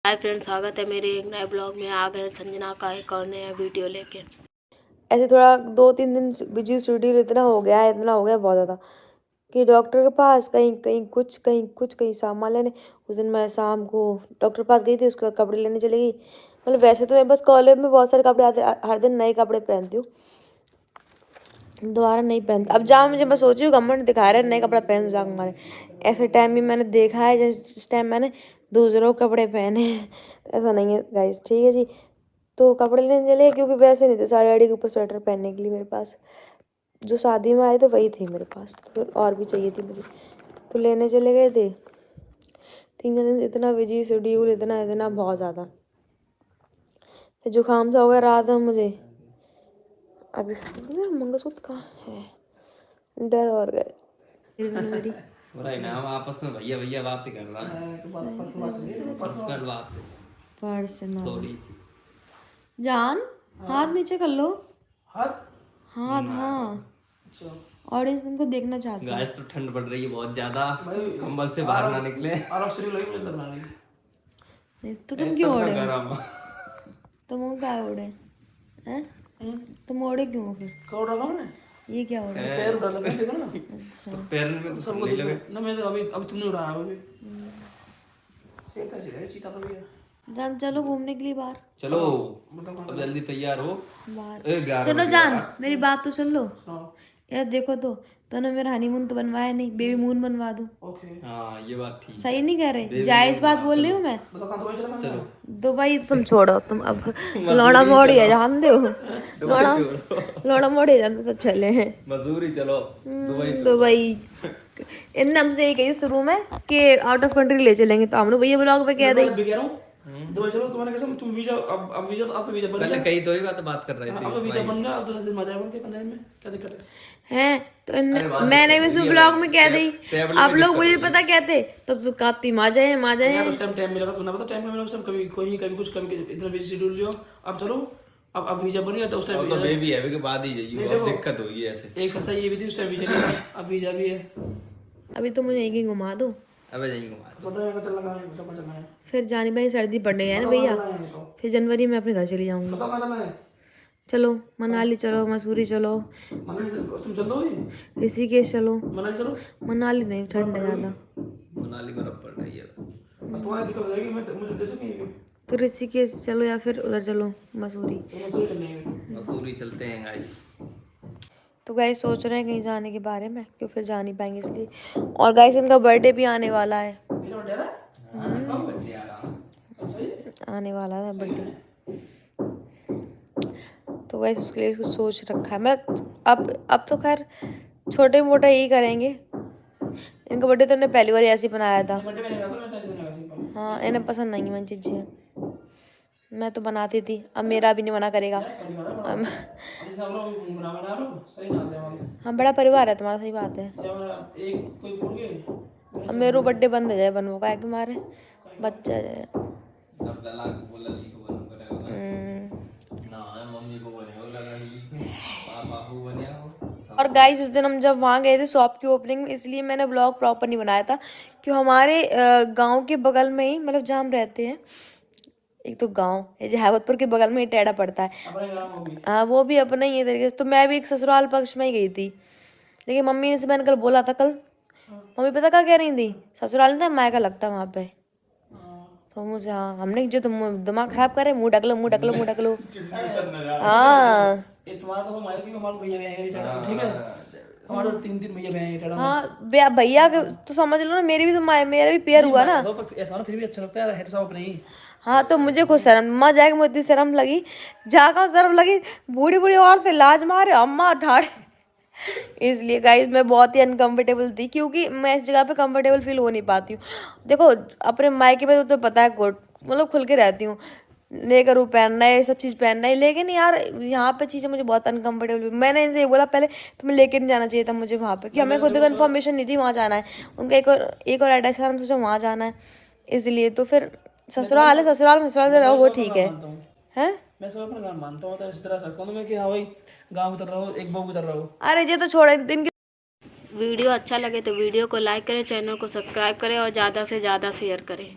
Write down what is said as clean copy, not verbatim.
Hi friends, स्वागत है मेरे एक नए ब्लॉग में। आ गए संजना का एक और नया वीडियो लेके। ऐसे थोड़ा 2-3 दिन बिजी शेड्यूल इतना हो गया है, इतना हो गया बहुत ज़्यादा कि डॉक्टर के पास कहीं कहीं कुछ कहीं कुछ कहीं सामान लेने। उस दिन मैं शाम को डॉक्टर के पास गई थी, उसके बाद कपड़े लेने चली गई। मतलब वैसे तो मैं बस कॉलेज में बहुत सारे कपड़े आते, हर दिन नए कपड़े पहनती हूँ, दोबारा नहीं पहनती। अब जहाँ मुझे मैं सोची हूँ गवर्नमेंट दिखा रहे हैं नए कपड़ा पहन जाऊँ हमारे, ऐसे टाइम भी मैंने देखा है जिस टाइम मैंने दूसरों कपड़े पहने हैं। तो ऐसा नहीं है गाइस, ठीक है जी। तो कपड़े लेने चले क्योंकि वैसे नहीं थे साड़ी वाड़ी के ऊपर स्वेटर पहनने के लिए मेरे पास। जो शादी में आए थे वही थे मेरे पास, तो फिर और भी चाहिए थी मुझे, तो लेने चले गए थे। 3 दिन से इतना बिजी शेड्यूल, इतना इतना बहुत ज़्यादा। फिर जुकाम सा हो गया रात में मुझे। अभी मंगलसूत्र कहाँ है, डर और गए मेरी हम आपस में भैया भैया बातें कर रहा है। पर्सनल बात है पर्सनल। थोड़ी सी। जान हाथ नीचे कर लो, हाथ हाथ हाँ। ऑडियंस तुमको देखना चाहती है। गाइस तो ठंड पड़ रही है बहुत ज्यादा, कंबल से बाहर ना निकले। नहीं तो तुम क्यों ओढ़े हो? गरम तुम क्या ओढ़े हैं? तुम ओढ़े क्यों हो फिर? कौड़ रखा मैंने ये क्या ओढ़े? पैर उड़ा लगा देखो ना। तो पैर में कुछ सबको नहीं देखो लगे। ना, मैं तो अभी तुमने उड़ाया अभी सेठ ऐसे है चीता तो भैया। जान चलो घूमने के लिए बाहर। चलो अब जल्दी तैयार हो। बाहर 11 सुनो बजे जान, यार। मेरी बात तो सुन लो सुनाओ। यार। देखो तो ना, मेरा हनीमून तो बनवाया नहीं, बेबी मून बनवा दूं। ओके हाँ ये बात ठीक है। सही नहीं कह रहे? बेबी जायज मून बात हाँ, बोल रही चलो। हूँ मैं। बताओ कहां तो चला चलो दुबई तुम छोड़ो, तुम अब मसूरी लौड़ा मोड़ी है चलो। जानते हो। दुबई लौड़ा छोड़ो। लौड़ा मोड़ी है जानते, तब चले हैं मसूरी चलो, दुबई छोड़ो। दुबई। इन हमसे यही कही शुरू में कि आउट ऑफ कंट्री ले चलेंगे, तो हमने भैया ब्लॉग पे कह दी। मैं भी कह रहा हूं दुबई चलो। तुम्हारे कैसे तुम वीजा अब वीजा तो अब वीजा बन कल गया। कहीं तो ही बात कर रहे अब तो थे वीजा बन गया, अब तो 10 दिन में आ जाएगा उनके 15 दिन में, क्या दिक्कत है? हैं तो अरे बात मैंने भी दिक्कत इसमें नहीं है, ब्लॉग में कह दी। ट्रैवल आप में लोग दिक्कत मुझे होगी। पता कहते तब तो काती माजा है माजा यार है। उस टाइम मिला था, तुम्हें पता टाइम का मिला उस टाइम, कभी कोई कभी कुछ कभी इतना बिजी शेड्यूल लियो। अब चलो अब वीजा बन गया तो उस टाइम तो बेबी है के बाद ही जाइए, अब दिक्कत होगी ऐसे। एक सच्चाई ये भी थी, उस टाइम वीजा नहीं था, अब वीजा भी है। अभी तो मुझे यहीं घुमा दो, अबे जाइए घुमा दो। पता है कहाँ चलना है, बताओ कहाँ चलना है, फिर जानी भाई सर्दी पड़ने है ना बताओ भैया। कहाँ चलना है, बताओ फिर जनवरी में अपने घर चली जाऊंगी। बताओ कहाँ चलना है। चलो मनाली चलो, मसूरी चलो, मनाली तुम चल दोगे? ऋषिकेश चलो। मनाली चलो। मनाली नहीं, ठंड है ज़्यादा। मनाली बर्फ पड़ रही है। अब तुम्हारी दिक्कत हो जाएगी, मैं मुझे दे दो कहीं पे। तो ऋषिकेश चलो या फिर उधर चलो मसूरी। तो मसूरी चलने है। मसूरी चलते हैं गाइस। तो गाइस सोच रहे हैं कहीं जाने के बारे में, क्यों फिर जा नहीं पाएंगे इसलिए। और गाइस इनका बर्थडे भी आने वाला है। मेरा बर्थडे है? कब बर्थडे आ रहा? अच्छा ये आने वाला है बर्थडे, तो गाइस उसके लिए कुछ सोच रखा है। मैं अब तो खैर छोटे मोटा यही करेंगे। इनका बर्थडे तो इन्हें पहली बार ऐसे ही बनाया था। बर्थडे मैंने कहा था, मैं तो ऐसे बना सिंपल। हाँ इन्हें पसंद नहीं मन चीज़ें, मैं तो बनाती थी, अब मेरा भी नहीं मना करेगा। अभी सब लोग बना लो, सही ना दे वाले। हाँ बड़ा परिवार है तुम्हारा, सही बात है। जब एक कोई बोल के अब मेरा बर्थडे बंद हो जाए बनवो का, मारे बच्चा जाए। अब लला को बोला ली को बनो करेगा ना, मम्मी को बने हो लगा ली को, पापा को बने हो। और गाइस उस दिन हम जब वहाँ गए थे शॉप की ओपनिंग में, इसलिए मैंने ब्लॉग प्रॉपर नहीं बनाया था कि हमारे गांव के बगल में ही, मतलब जहाँ हम रहते हैं, एक तो गांव है जहावतपुर के बगल में ही टेढ़ा पड़ता है। अपने गाँव में भी हाँ वो भी अपना ही है तरीके से। तो मैं भी एक ससुराल पक्ष में ही गई थी, लेकिन मम्मी ने से मैंने कल बोला था, कल मम्मी पता क्या कह रही थी, ससुराल नहीं था मायका लगता वहाँ पे। तो मुझे हाँ हमने जो तुम दिमाग खराब करे, मुँह ढक लो मुँह ढक लो मुँह ढक लो। हाँ ये तुम्हारा तो हमारे क्योंकि हमारे भैया बहन है टेढ़ा, ठीक है? हमारे 3 भैया बहन है टेढ़ा। हाँ भैया तो समझ लो ना, मेरी भी तो मेरा भी पेयर हुआ ना। ऐसा ना फिर भी अच्छा लगता है हेड साहब अपने ही। हाँ तो मुझे खुद शर्म माँ जाएगा, मुझे इतनी शर्म लगी, जाकर शर्म लगी। बूढ़ी बूढ़ी औरतें लाज मारे अम्मा ठाड़े। इसलिए गाइस मैं बहुत ही अनकंफर्टेबल थी, क्योंकि मैं इस जगह पे कंफर्टेबल फील हो नहीं पाती हूँ। देखो अपने मायके में तो पता है गुड, मतलब खुल के रहती हूँ, नए करूँ पहनना है, सब चीज़ पहनना है, लेकिन यार यहाँ पे चीज़ें मुझे बहुत अनकंफर्टेबल। मैंने इनसे ये बोला पहले, तुम्हें लेके नहीं जाना चाहिए था मुझे वहाँ पे, कि हमें खुद कन्फर्मेशन नहीं थी वहाँ जाना है। उनका एक और एड्रेस था, हम सोचा वहाँ जाना है, इसलिए तो फिर ससुराल है, ससुराल से रहो वो ठीक है। हैं मैं सब अपना काम मानता हूँ, तो इस तरह करता हूँ मैं कि हाँ भाई गाँव की तरह रहो, एक बहू की तरह रहो। अरे ये तो छोड़े इनकी। वीडियो अच्छा लगे तो वीडियो को लाइक करें, चैनल को सब्सक्राइब करें और ज़्यादा से ज़्यादा शेयर करें।